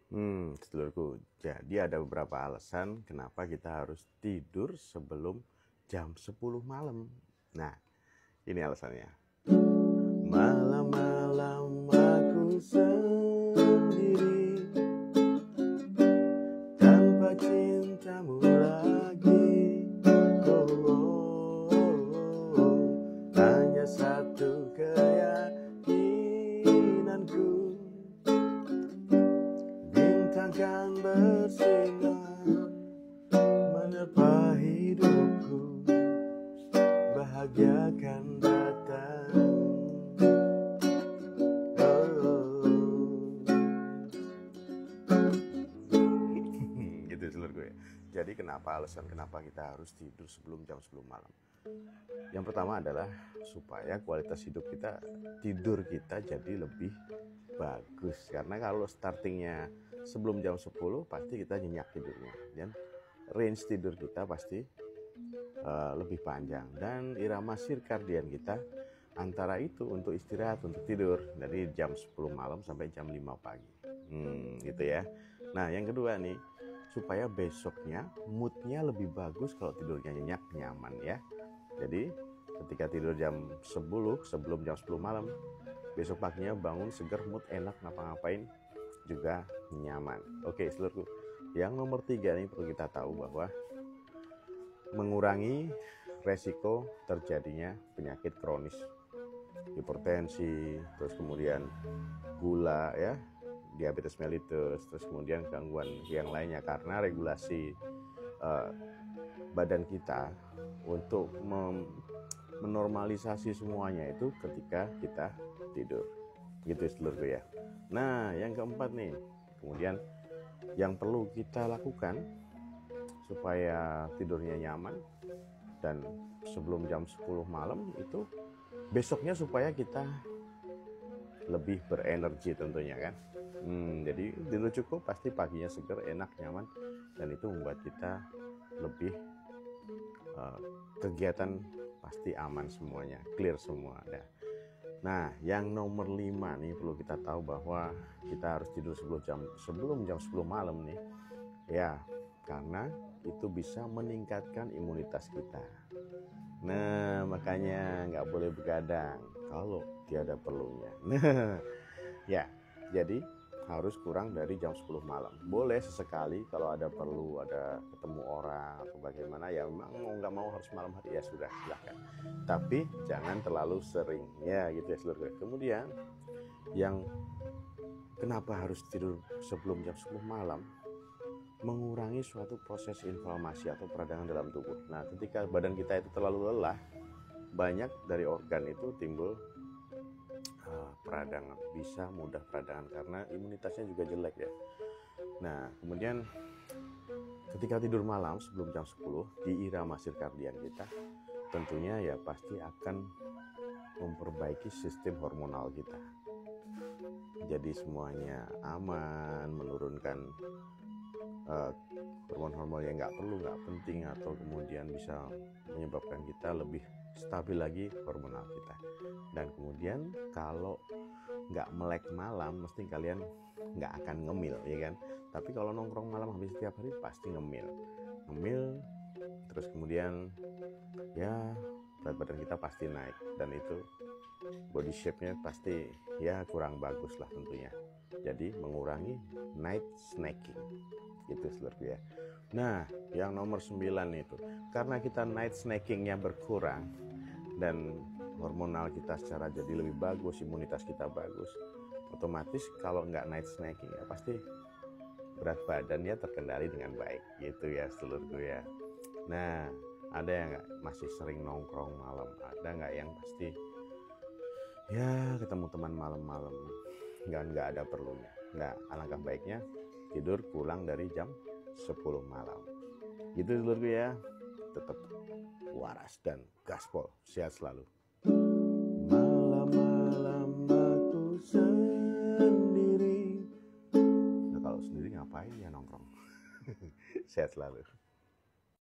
Sedulurku, jadi ada beberapa alasan kenapa kita harus tidur sebelum jam 10 malam. Nah, ini alasannya. Malam-malam aku sendiri, tanpa cintamu lagi. Oh, oh, oh. Hanya satu keyakinanku, bintang kan bersinar menerpa hidupku, bahagia kan datang. Gitu seluruhku ya. Jadi alasan kenapa kita harus tidur sebelum jam 10 malam? Yang pertama adalah supaya kualitas tidur kita jadi lebih bagus. Karena kalau startingnya sebelum jam 10 pasti kita nyenyak tidurnya, dan range tidur kita pasti lebih panjang, dan irama sirkadian kita antara itu untuk istirahat, untuk tidur dari jam 10 malam sampai jam 5 pagi. Gitu ya. Nah, yang kedua nih, supaya besoknya moodnya lebih bagus kalau tidurnya nyenyak, nyaman ya. Jadi ketika tidur jam 10 sebelum jam 10 malam, besok paginya bangun seger, mood enak, ngapa-ngapain juga nyaman. Oke seluruhku, yang nomor 3 nih perlu kita tahu bahwa mengurangi resiko terjadinya penyakit kronis, hipertensi, terus kemudian gula ya, diabetes mellitus, terus kemudian gangguan yang lainnya, karena regulasi badan kita untuk menormalisasi semuanya itu ketika kita tidur. Gitu seluruhku ya. Nah, yang keempat nih, kemudian yang perlu kita lakukan supaya tidurnya nyaman dan sebelum jam 10 malam itu, besoknya supaya kita lebih berenergi tentunya kan. Jadi tidur cukup pasti paginya seger, enak, nyaman, dan itu membuat kita lebih kegiatan pasti aman semuanya, clear semua. Nah, yang nomor 5 nih perlu kita tahu bahwa kita harus tidur sebelum jam 10 malam nih ya, karena itu bisa meningkatkan imunitas kita. Nah, makanya nggak boleh begadang kalau tiada perlunya. Nah, ya, jadi harus kurang dari jam 10 malam. Boleh sesekali kalau ada perlu, ada ketemu orang atau bagaimana ya, memang mau nggak mau harus malam hari ya sudah, silahkan. Tapi jangan terlalu sering ya, gitu ya seluruhnya. Kemudian yang kenapa harus tidur sebelum jam 10 malam? Mengurangi suatu proses inflamasi atau peradangan dalam tubuh. Nah, ketika badan kita itu terlalu lelah, banyak dari organ itu timbul peradangan, bisa mudah peradangan karena imunitasnya juga jelek ya. Nah, kemudian ketika tidur malam sebelum jam 10 di irama sirkadian kita, tentunya ya pasti akan memperbaiki sistem hormonal kita. Jadi semuanya aman, menurunkan hormon-hormon yang nggak perlu, nggak penting, atau kemudian bisa menyebabkan kita lebih stabil lagi hormonal kita. Dan kemudian kalau nggak melek malam, mesti kalian nggak akan ngemil ya kan. Tapi kalau nongkrong malam habis setiap hari pasti ngemil, terus kemudian ya berat badan kita pasti naik, dan itu body shape-nya pasti ya kurang bagus lah tentunya. Jadi mengurangi night snacking gitu seluruh ya. Nah, yang nomor 9 itu, karena kita night snackingnya berkurang dan hormonal kita secara jadi lebih bagus, imunitas kita bagus, otomatis kalau nggak night snacking ya pasti berat badannya terkendali dengan baik gitu ya seluruhku ya. Nah, ada yang nggak masih sering nongkrong malam, ada nggak yang pasti ya ketemu teman malam-malam, nggak ada perlunya. Nah, alangkah baiknya tidur pulang dari jam 10 malam gitu seluruhku ya. Tetap waras dan gaspol, sehat selalu. Malam-malam aku sendiri. Nah, kalau sendiri ngapain ya nongkrong. Sehat selalu.